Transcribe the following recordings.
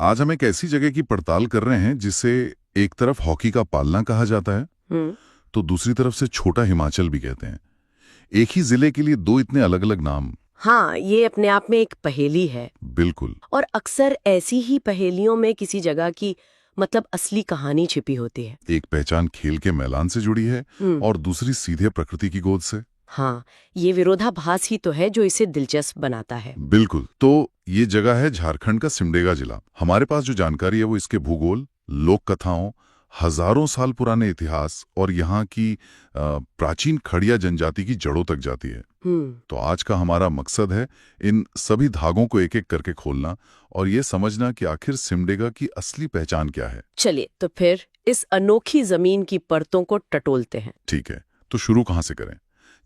आज हम एक ऐसी जगह की पड़ताल कर रहे हैं जिसे एक तरफ हॉकी का पालना कहा जाता है, तो दूसरी तरफ से छोटा हिमाचल भी कहते हैं। एक ही जिले के लिए दो इतने अलग अलग नाम। हाँ, ये अपने आप में एक पहेली है। बिल्कुल। और अक्सर ऐसी ही पहेलियों में किसी जगह की मतलब असली कहानी छिपी होती है। एक पहचान खेल के मैदान से जुड़ी है और दूसरी सीधे प्रकृति की गोद से। हाँ, ये विरोधाभास ही तो है जो इसे दिलचस्प बनाता है। बिल्कुल। तो ये जगह है झारखंड का सिमडेगा जिला। हमारे पास जो जानकारी है वो इसके भूगोल, लोक कथाओं, हजारों साल पुराने इतिहास और यहाँ की प्राचीन खड़िया जनजाति की जड़ों तक जाती है। तो आज का हमारा मकसद है इन सभी धागों को एक एक करके खोलना और ये समझना कि आखिर सिमडेगा की असली पहचान क्या है। चलिए तो फिर इस अनोखी जमीन की परतों को टटोलते हैं। ठीक है, तो शुरू कहाँ से करें?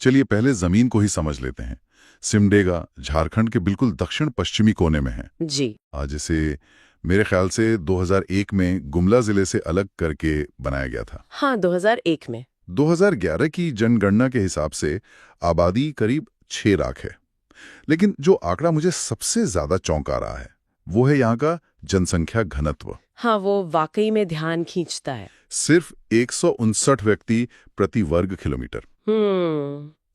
चलिए पहले जमीन को ही समझ लेते हैं। सिमडेगा झारखंड के बिल्कुल दक्षिण पश्चिमी कोने में है जी। जिसे मेरे ख्याल से 2001 में गुमला जिले से अलग करके बनाया गया था। हाँ, 2001 में। 2011 की जनगणना के हिसाब से आबादी करीब 6 लाख है। लेकिन जो आंकड़ा मुझे सबसे ज्यादा चौंका रहा है वो है यहाँ का जनसंख्या घनत्व। हाँ, वो वाकई में ध्यान खींचता है। सिर्फ 159 व्यक्ति प्रति वर्ग किलोमीटर।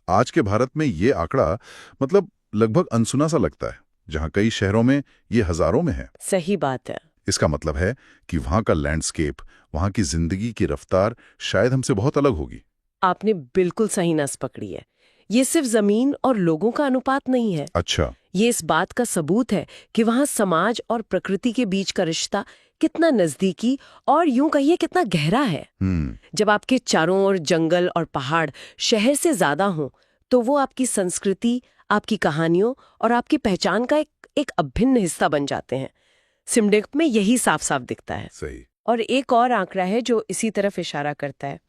आज के भारत में ये आंकड़ा मतलब लगभग अनसुना सा लगता है, जहाँ कई शहरों में ये हजारों में है। सही बात है। इसका मतलब है कि वहाँ का लैंडस्केप, वहाँ की जिंदगी की रफ्तार शायद हमसे बहुत अलग होगी। आपने बिल्कुल सही नस पकड़ी है। ये सिर्फ जमीन और लोगों का अनुपात नहीं है। अच्छा। ये इस बात का सबूत है कि वहाँ समाज और प्रकृति के बीच का रिश्ता कितना नजदीकी और यूं कहिए कितना गहरा है। जब आपके चारों ओर जंगल और पहाड़ शहर से ज्यादा हों, तो वो आपकी संस्कृति, आपकी कहानियों और आपकी पहचान का एक अभिन्न हिस्सा बन जाते हैं। सिमडेगा में यही साफ साफ दिखता है। सही। और एक और आंकड़ा है जो इसी तरफ इशारा करता है।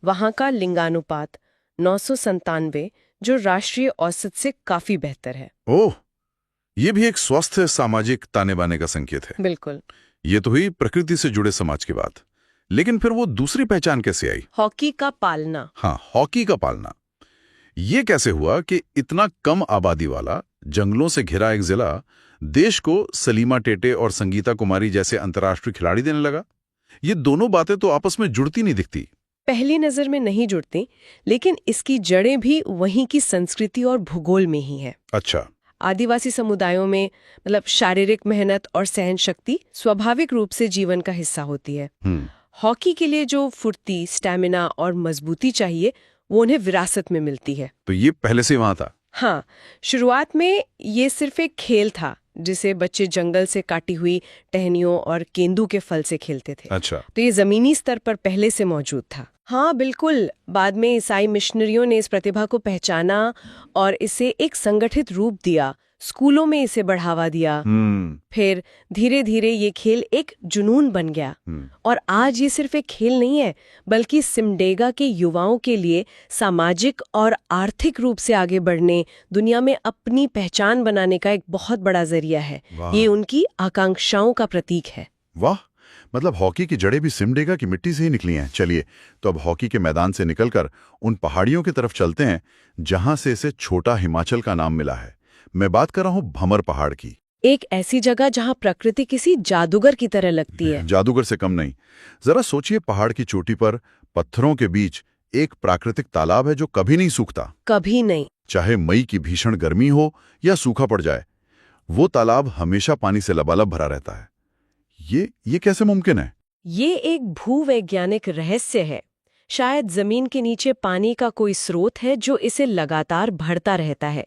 वहाँ का लिंगानुपात 997, जो राष्ट्रीय औसत से काफी बेहतर है। ओह, ये भी एक स्वस्थ सामाजिक ताने बाने का संकेत है। बिल्कुल। ये तो हुई प्रकृति से जुड़े समाज की बात। लेकिन फिर वो दूसरी पहचान कैसे आई? हॉकी का पालना। हाँ, हॉकी का पालना। ये कैसे हुआ कि इतना कम आबादी वाला, जंगलों से घिरा एक जिला देश को सलीमा टेटे और संगीता कुमारी जैसे अंतर्राष्ट्रीय खिलाड़ी देने लगा? ये दोनों बातें तो आपस में जुड़ती नहीं दिखती। पहली नजर में नहीं जुड़ती, लेकिन इसकी जड़ें भी वहीं की संस्कृति और भूगोल में ही है। अच्छा। आदिवासी समुदायों में मतलब शारीरिक मेहनत और सहन शक्ति स्वाभाविक रूप से जीवन का हिस्सा होती है। हॉकी के लिए जो फुर्ती, स्टैमिना और मजबूती चाहिए वो उन्हें विरासत में मिलती है। तो ये पहले से वहां था? हाँ, शुरुआत में ये सिर्फ एक खेल था जिसे बच्चे जंगल से काटी हुई टहनियों और केंदू के फल से खेलते थे। अच्छा। तो ये जमीनी स्तर पर पहले से मौजूद था। हाँ बिल्कुल, बाद में ईसाई मिशनरियों ने इस प्रतिभा को पहचाना और इसे एक संगठित रूप दिया, स्कूलों में इसे बढ़ावा दिया। फिर धीरे धीरे ये खेल एक जुनून बन गया और आज ये सिर्फ एक खेल नहीं है, बल्कि सिमडेगा के युवाओं के लिए सामाजिक और आर्थिक रूप से आगे बढ़ने, दुनिया में अपनी पहचान बनाने का एक बहुत बड़ा जरिया है। ये उनकी आकांक्षाओं का प्रतीक है। वाह, मतलब हॉकी की जड़ें भी सिमडेगा की मिट्टी से ही निकली हैं। चलिए तो अब हॉकी के मैदान से निकलकर उन पहाड़ियों की तरफ चलते हैं जहां से इसे छोटा हिमाचल का नाम मिला है। मैं बात कर रहा हूं भंवर पहाड़ की। एक ऐसी जगह जहां प्रकृति किसी जादूगर की तरह लगती है। जादूगर से कम नहीं। जरा सोचिए, पहाड़ की चोटी पर पत्थरों के बीच एक प्राकृतिक तालाब है जो कभी नहीं सूखता। कभी नहीं। चाहे मई की भीषण गर्मी हो या सूखा पड़ जाए, वो तालाब हमेशा पानी से लबालब भरा रहता है। ये कैसे मुमकिन है? ये एक भूवैज्ञानिक रहस्य है। शायद जमीन के नीचे पानी का कोई स्रोत है जो इसे लगातार भरता रहता है,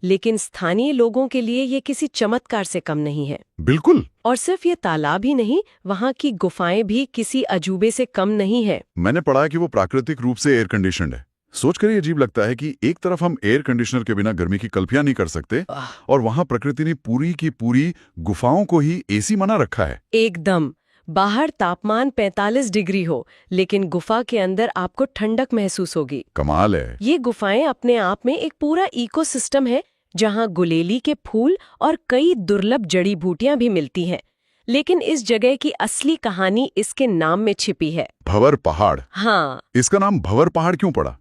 लेकिन स्थानीय लोगों के लिए ये किसी चमत्कार से कम नहीं है। बिल्कुल। और सिर्फ ये तालाब ही नहीं, वहाँ की गुफाएं भी किसी अजूबे से कम नहीं है। मैंने पढ़ा है कि वो प्राकृतिक रूप से एयर कंडीशनड है। सोचकर ही अजीब लगता है कि एक तरफ हम एयर कंडीशनर के बिना गर्मी की कल्पना नहीं कर सकते और वहाँ प्रकृति ने पूरी की पूरी गुफाओं को ही एसी बना रखा है। एकदम। बाहर तापमान 45 डिग्री हो, लेकिन गुफा के अंदर आपको ठंडक महसूस होगी। कमाल है। ये गुफाएं अपने आप में एक पूरा इकोसिस्टम है, जहां गुलेली के फूल और कई दुर्लभ जड़ी बूटियां भी मिलती हैं। लेकिन इस जगह की असली कहानी इसके नाम में छिपी है। भंवर पहाड़। हाँ। इसका नाम भंवर पहाड़ क्यों पड़ा?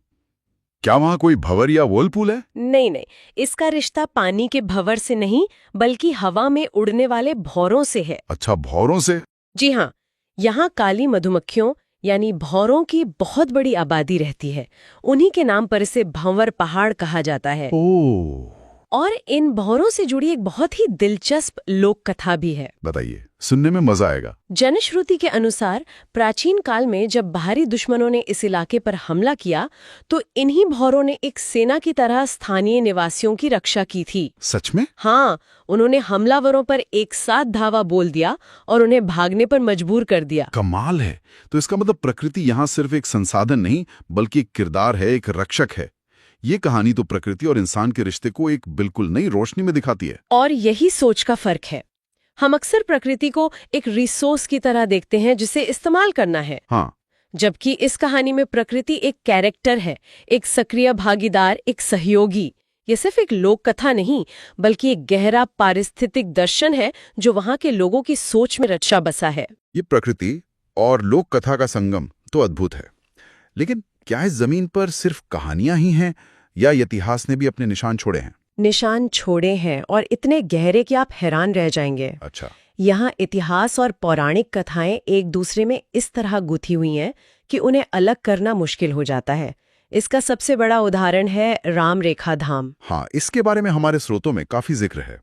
क्या वहाँ कोई भंवर या व्हर्लपूल है? नहीं नहीं, इसका रिश्ता पानी के भंवर से नहीं बल्कि हवा में उड़ने वाले भौरों से है। अच्छा, भौरों से? जी हाँ, यहाँ काली मधुमक्खियों यानी भौरों की बहुत बड़ी आबादी रहती है। उन्हीं के नाम पर इसे भंवर पहाड़ कहा जाता है। ओह, और इन भौरों से जुड़ी एक बहुत ही दिलचस्प लोक कथा भी है। बताइए, सुनने में मजा आएगा। जनश्रुति के अनुसार प्राचीन काल में जब बाहरी दुश्मनों ने इस इलाके पर हमला किया तो इन्हीं भौरों ने एक सेना की तरह स्थानीय निवासियों की रक्षा की थी। सच में? हाँ, उन्होंने हमलावरों पर एक साथ धावा बोल दिया और उन्हें भागने पर मजबूर कर दिया। कमाल है। तो इसका मतलब प्रकृति यहाँ सिर्फ एक संसाधन नहीं बल्कि एक किरदार है, एक रक्षक है। ये कहानी तो प्रकृति और इंसान के रिश्ते को एक बिल्कुल नई रोशनी में दिखाती है। और यही सोच का फर्क है। हम अक्सर प्रकृति को एक रिसोर्स की तरह देखते हैं जिसे इस्तेमाल करना है। हाँ, जबकि इस कहानी में प्रकृति एक कैरेक्टर है, एक सक्रिय भागीदार, एक सहयोगी। ये सिर्फ एक लोक कथा नहीं बल्कि एक गहरा पारिस्थितिक दर्शन है जो वहाँ के लोगों की सोच में रचा बसा है। ये प्रकृति और लोक कथा का संगम तो अद्भुत है। लेकिन क्या इस जमीन पर सिर्फ कहानियां ही हैं या इतिहास ने भी अपने निशान छोड़े हैं? निशान छोड़े हैं और इतने गहरे कि आप हैरान रह जाएंगे। अच्छा। यहाँ इतिहास और पौराणिक कथाएं एक दूसरे में इस तरह गुथी हुई हैं कि उन्हें अलग करना मुश्किल हो जाता है। इसका सबसे बड़ा उदाहरण है राम रेखा धाम। हाँ, इसके बारे में हमारे स्रोतों में काफी जिक्र है।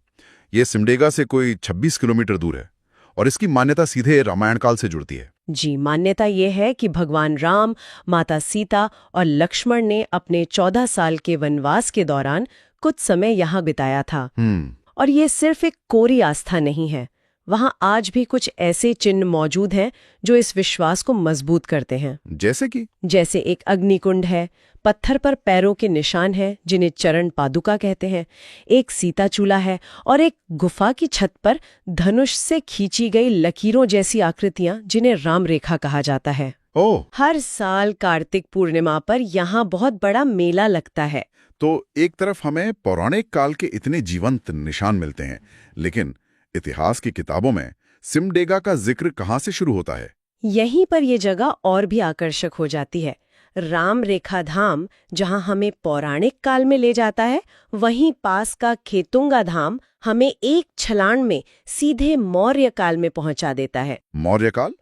ये सिमडेगा से कोई 26 किलोमीटर दूर है और इसकी मान्यता सीधे रामायण काल से जुड़ती है। जी, मान्यता ये है कि भगवान राम, माता सीता और लक्ष्मण ने अपने 14 साल के वनवास के दौरान कुछ समय यहाँ बिताया था। और ये सिर्फ एक कोरी आस्था नहीं है, वहाँ आज भी कुछ ऐसे चिन्ह मौजूद हैं जो इस विश्वास को मजबूत करते हैं। जैसे एक अग्निकुंड है, पत्थर पर पैरों के निशान हैं जिन्हें चरण पादुका कहते हैं, एक सीता चूल्हा है और एक गुफा की छत पर धनुष से खींची गई लकीरों जैसी आकृतियां जिन्हें राम रेखा कहा जाता है। हर साल कार्तिक पूर्णिमा पर यहाँ बहुत बड़ा मेला लगता है। तो एक तरफ हमें पौराणिक काल के इतने जीवंत निशान मिलते हैं, लेकिन इतिहास की किताबों में सिमडेगा का जिक्र कहाँ से शुरू होता है? यहीं पर यह जगह और भी आकर्षक हो जाती है। राम रेखा धाम जहां हमें पौराणिक काल में ले जाता है, वहीं पास का खेतुंगा धाम हमें एक छलांग में सीधे मौर्य काल में पहुंचा देता है। मौर्य काल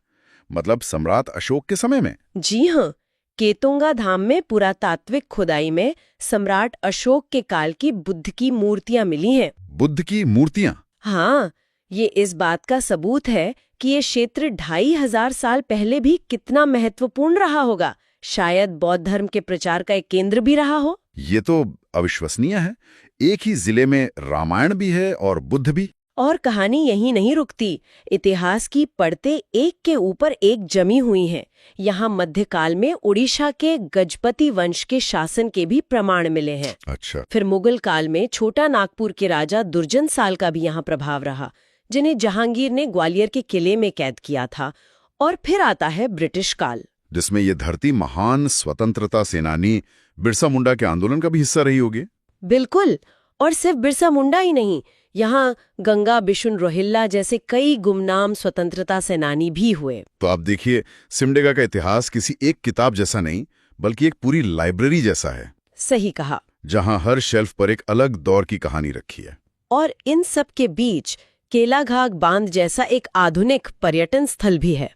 मतलब सम्राट अशोक के समय में? जी हाँ, केतुंगा धाम में पुरातात्विक खुदाई में सम्राट अशोक के काल की बुद्ध की मूर्तियां मिली हैं। बुद्ध की मूर्तियां? हाँ, ये इस बात का सबूत है कि ये क्षेत्र 2500 साल पहले भी कितना महत्वपूर्ण रहा होगा। शायद बौद्ध धर्म के प्रचार का एक केंद्र भी रहा हो। ये तो अविश्वसनीय है। एक ही जिले में रामायण भी है और बुद्ध भी। और कहानी यहीं नहीं रुकती। इतिहास की पड़ते एक के ऊपर एक जमी हुई हैं। यहाँ मध्यकाल में उड़ीसा के गजपति वंश के शासन के भी प्रमाण मिले हैं। अच्छा। फिर मुगल काल में छोटा नागपुर के राजा दुर्जन साल का भी यहाँ प्रभाव रहा, जिन्हें जहांगीर ने ग्वालियर के किले में कैद किया था। और फिर आता है ब्रिटिश काल, जिसमें ये धरती महान स्वतंत्रता सेनानी बिरसा मुंडा के आंदोलन का भी हिस्सा रही होगी। बिल्कुल। और सिर्फ बिरसा मुंडा ही नहीं, यहाँ गंगा बिशुन रोहिल्ला जैसे कई गुमनाम स्वतंत्रता सेनानी भी हुए। तो आप देखिए, सिमडेगा का इतिहास किसी एक किताब जैसा नहीं बल्कि एक पूरी लाइब्रेरी जैसा है। सही कहा। जहाँ हर शेल्फ पर एक अलग दौर की कहानी रखी है। और इन सब के बीच केलाघाग बांध जैसा एक आधुनिक पर्यटन स्थल भी है।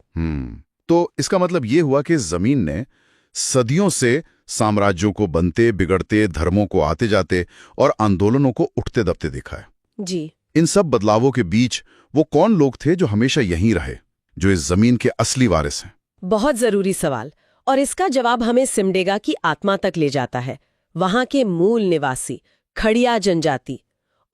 तो इसका मतलब ये हुआ कि जमीन ने सदियों से साम्राज्यों को बनते बिगड़ते, धर्मों को आते जाते और आंदोलनों को उठते दबते देखा है। जी। इन सब बदलावों के बीच वो कौन लोग थे जो हमेशा यहीं रहे, जो इस जमीन के असली वारिस हैं? बहुत जरूरी सवाल, और इसका जवाब हमें सिमडेगा की आत्मा तक ले जाता है। वहां के मूल निवासी खड़िया जनजाति,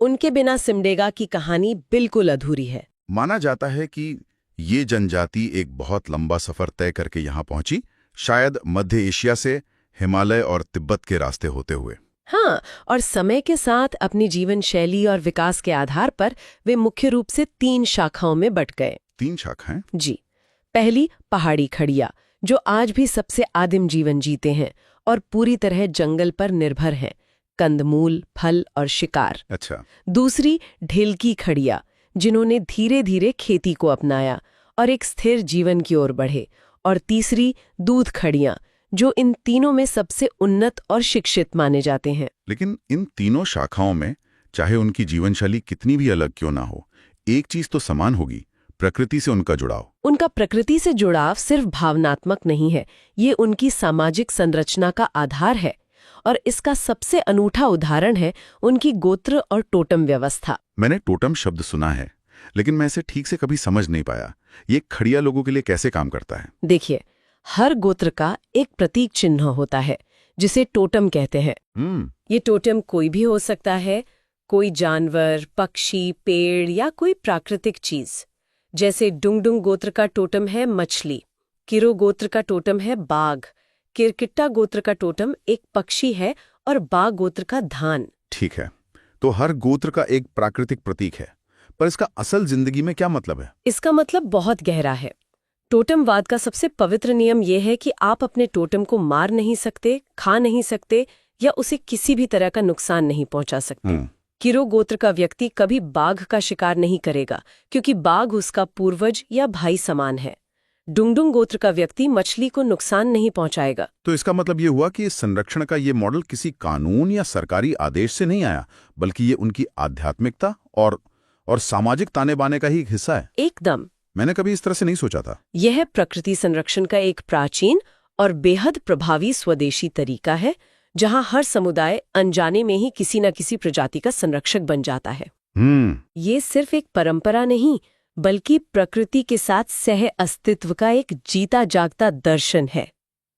उनके बिना सिमडेगा की कहानी बिल्कुल अधूरी है। माना जाता है कि ये जनजाति एक बहुत लंबा सफर तय करके यहाँ पहुंची, शायद मध्य एशिया से हिमालय और तिब्बत के रास्ते होते हुए। हाँ, और समय के साथ अपनी जीवन शैली और विकास के आधार पर वे मुख्य रूप से 3 शाखाओं में बंट गए। 3 शाखाएं? जी। पहली पहाड़ी खड़िया, जो आज भी सबसे आदिम जीवन जीते हैं और पूरी तरह जंगल पर निर्भर हैं, कंदमूल, फल और शिकार। अच्छा। दूसरी ढेलकी खड़िया, जिन्होंने धीरे धीरे खेती को अपनाया और एक स्थिर जीवन की ओर बढ़े। और तीसरी दूध खड़ियां, जो इन तीनों में सबसे उन्नत और शिक्षित माने जाते हैं। लेकिन इन तीनों शाखाओं में चाहे उनकी जीवन शैली कितनी भी अलग क्यों ना हो, एक चीज तो समान होगी, प्रकृति से उनका जुड़ाव। उनका प्रकृति से जुड़ाव सिर्फ भावनात्मक नहीं है, ये उनकी सामाजिक संरचना का आधार है। और इसका सबसे अनूठा उदाहरण है उनकी गोत्र और टोटम व्यवस्था। मैंने टोटम शब्द सुना है, लेकिन मैं इसे ठीक से कभी समझ नहीं पाया। ये खड़िया लोगों के लिए कैसे काम करता है? देखिए, हर गोत्र का एक प्रतीक चिन्ह होता है जिसे टोटम कहते हैं। ये टोटम कोई भी हो सकता है, कोई जानवर, पक्षी, पेड़ या कोई प्राकृतिक चीज। जैसे डुंगडुंग गोत्र का टोटम है मछली, किरो गोत्र का टोटम है बाघ, किरकिट्टा गोत्र का टोटम एक पक्षी है और बाघ गोत्र का धान। ठीक है, तो हर गोत्र का एक प्राकृतिक प्रतीक है, पर इसका असल जिंदगी में क्या मतलब है? इसका मतलब बहुत गहरा है। टोटमवाद का सबसे पवित्र नियम यह है कि आप अपने टोटम को मार नहीं सकते, खा नहीं सकते या उसे किसी भी तरह का नुकसान नहीं पहुंचा सकते। किरो गोत्र का व्यक्ति कभी बाघ का शिकार नहीं करेगा क्योंकि बाघ उसका पूर्वज या भाई समान है। डुंगडुंग गोत्र का व्यक्ति मछली को नुकसान नहीं पहुंचाएगा। तो इसका मतलब ये हुआ कि इस संरक्षण का ये मॉडल किसी कानून या सरकारी आदेश से नहीं आया, बल्कि ये उनकी आध्यात्मिकता और सामाजिक ताने बाने का ही एक हिस्सा है। एकदम। मैंने कभी इस तरह से नहीं सोचा था। यह प्रकृति संरक्षण का एक प्राचीन और बेहद प्रभावी स्वदेशी तरीका है, जहां हर समुदाय अनजाने में ही किसी न किसी प्रजाति का संरक्षक बन जाता है। ये सिर्फ एक परंपरा नहीं, बल्कि प्रकृति के साथ सह अस्तित्व का एक जीता जागता दर्शन है।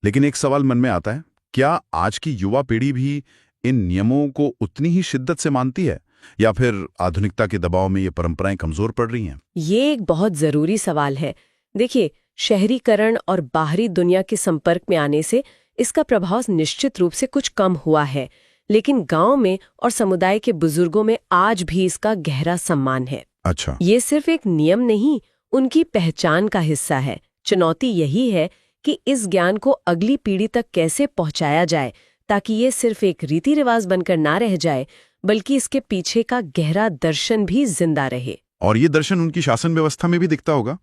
लेकिन एक सवाल मन में आता है, क्या आज की युवा पीढ़ी भी इन नियमों को उतनी ही शिद्दत से मानती है, या फिर आधुनिकता के दबाव में ये परंपराएं कमजोर पड़ रही हैं? ये एक बहुत जरूरी सवाल है। देखिए, शहरीकरण और बाहरी दुनिया के संपर्क में आने से इसका प्रभाव निश्चित रूप से कुछ कम हुआ है, लेकिन गांव में और समुदाय के बुजुर्गों में आज भी इसका गहरा सम्मान है। अच्छा। ये सिर्फ एक नियम नहीं, उनकी पहचान का हिस्सा है। चुनौती यही है कि इस ज्ञान को अगली पीढ़ी तक कैसे पहुंचाया जाए, ताकि ये सिर्फ एक रीति रिवाज बनकर ना रह जाए, बल्कि इसके पीछे का गहरा दर्शन भी जिंदा रहे। और ये दर्शन उनकी शासन व्यवस्था में भी दिखता होगा।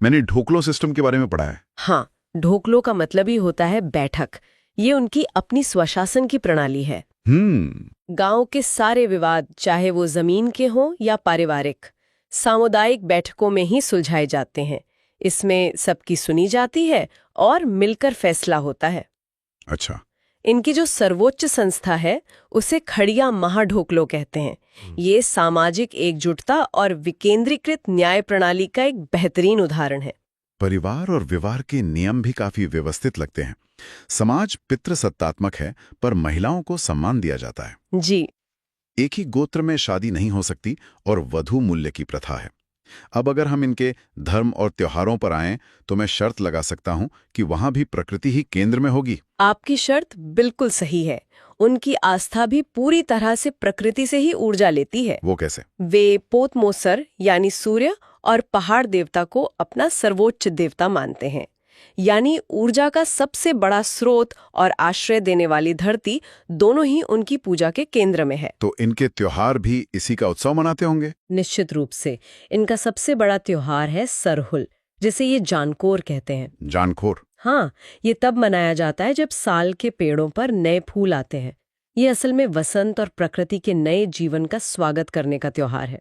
मैंने ढोकलो सिस्टम के बारे में पढ़ा है। हाँ, ढोकलो का मतलब ही होता है बैठक। ये उनकी अपनी स्वशासन की प्रणाली है। गांव के सारे विवाद, चाहे वो जमीन के हों या पारिवारिक, सामुदायिक बैठकों में ही सुलझाए जाते हैं। इसमें सबकी सुनी जाती है और मिलकर फैसला होता है। अच्छा। इनकी जो सर्वोच्च संस्था है उसे खड़िया महाढोकलो कहते हैं। ये सामाजिक एकजुटता और विकेंद्रीकृत न्याय प्रणाली का एक बेहतरीन उदाहरण है। परिवार और विवाह के नियम भी काफी व्यवस्थित लगते हैं। समाज पितृसत्तात्मक है, पर महिलाओं को सम्मान दिया जाता है। जी। एक ही गोत्र में शादी नहीं हो सकती और वधू मूल्य की प्रथा है। अब अगर हम इनके धर्म और त्योहारों पर आएं, तो मैं शर्त लगा सकता हूं कि वहां भी प्रकृति ही केंद्र में होगी। आपकी शर्त बिल्कुल सही है। उनकी आस्था भी पूरी तरह से प्रकृति से ही ऊर्जा लेती है। वो कैसे? वे पोतमोसर यानी सूर्य और पहाड़ देवता को अपना सर्वोच्च देवता मानते हैं। यानी ऊर्जा का सबसे बड़ा स्रोत और आश्रय देने वाली धरती दोनों ही उनकी पूजा के केंद्र में है। तो इनके त्योहार भी इसी का उत्सव मनाते होंगे? निश्चित रूप से। इनका सबसे बड़ा त्योहार है सरहुल, जिसे ये जानकोर कहते हैं। जानकोर? हाँ, ये तब मनाया जाता है जब साल के पेड़ों पर नए फूल आते हैं। ये असल में वसंत और प्रकृति के नए जीवन का स्वागत करने का त्योहार है।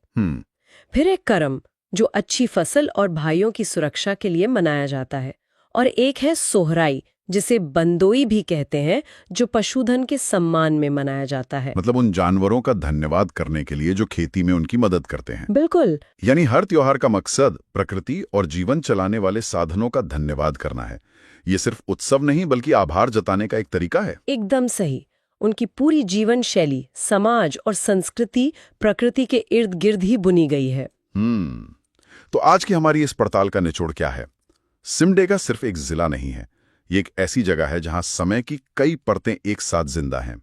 फिर एक करम, जो अच्छी फसल और भाइयों की सुरक्षा के लिए मनाया जाता है। और एक है सोहराई, जिसे बंदोई भी कहते हैं, जो पशुधन के सम्मान में मनाया जाता है। मतलब उन जानवरों का धन्यवाद करने के लिए जो खेती में उनकी मदद करते हैं। बिल्कुल। यानी हर त्योहार का मकसद प्रकृति और जीवन चलाने वाले साधनों का धन्यवाद करना है। ये सिर्फ उत्सव नहीं, बल्कि आभार जताने का एक तरीका है। एकदम सही। उनकी पूरी जीवन शैली, समाज और संस्कृति प्रकृति के इर्द गिर्द ही बुनी गई है। तो आज की हमारी इस पड़ताल का निचोड़ क्या है? सिमडेगा सिर्फ एक जिला नहीं है, ये एक ऐसी जगह है जहां समय की कई परतें एक साथ जिंदा हैं।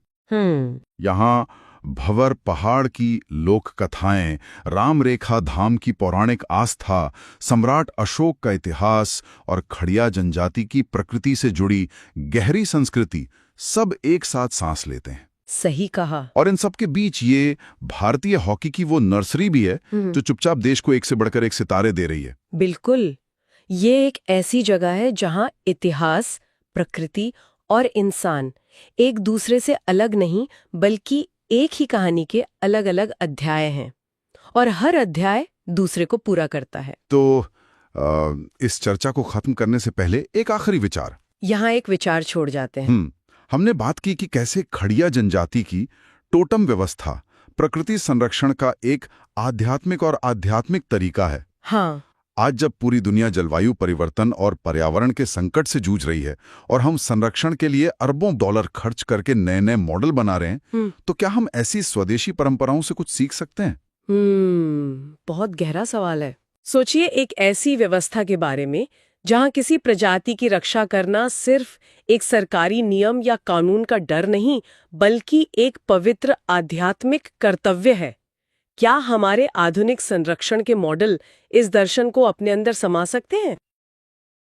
यहां भंवर पहाड़ की लोक कथाएं, राम रेखा धाम की पौराणिक आस्था, सम्राट अशोक का इतिहास और खड़िया जनजाति की प्रकृति से जुड़ी गहरी संस्कृति सब एक साथ सांस लेते हैं। सही कहा। और इन सब के बीच ये भारतीय हॉकी की वो नर्सरी भी है जो चुपचाप देश को एक से बढ़कर एक सितारे दे रही है। बिल्कुल। ये एक ऐसी जगह है जहां इतिहास, प्रकृति और इंसान एक दूसरे से अलग नहीं, बल्कि एक ही कहानी के अलग अलग अध्याय हैं और हर अध्याय दूसरे को पूरा करता है। तो इस चर्चा को खत्म करने से पहले एक आखिरी विचार। यहाँ एक विचार छोड़ जाते हैं। हमने बात की कि कैसे खड़िया जनजाति की टोटम व्यवस्था प्रकृति संरक्षण का एक आध्यात्मिक और आध्यात्मिक तरीका है। हाँ, आज जब पूरी दुनिया जलवायु परिवर्तन और पर्यावरण के संकट से जूझ रही है और हम संरक्षण के लिए अरबों डॉलर खर्च करके नए नए मॉडल बना रहे हैं, तो क्या हम ऐसी स्वदेशी परंपराओं से कुछ सीख सकते हैं? बहुत गहरा सवाल है। सोचिए एक ऐसी व्यवस्था के बारे में जहां किसी प्रजाति की रक्षा करना सिर्फ एक सरकारी नियम या कानून का डर नहीं, बल्कि एक पवित्र आध्यात्मिक कर्तव्य है। क्या हमारे आधुनिक संरक्षण के मॉडल इस दर्शन को अपने अंदर समा सकते हैं?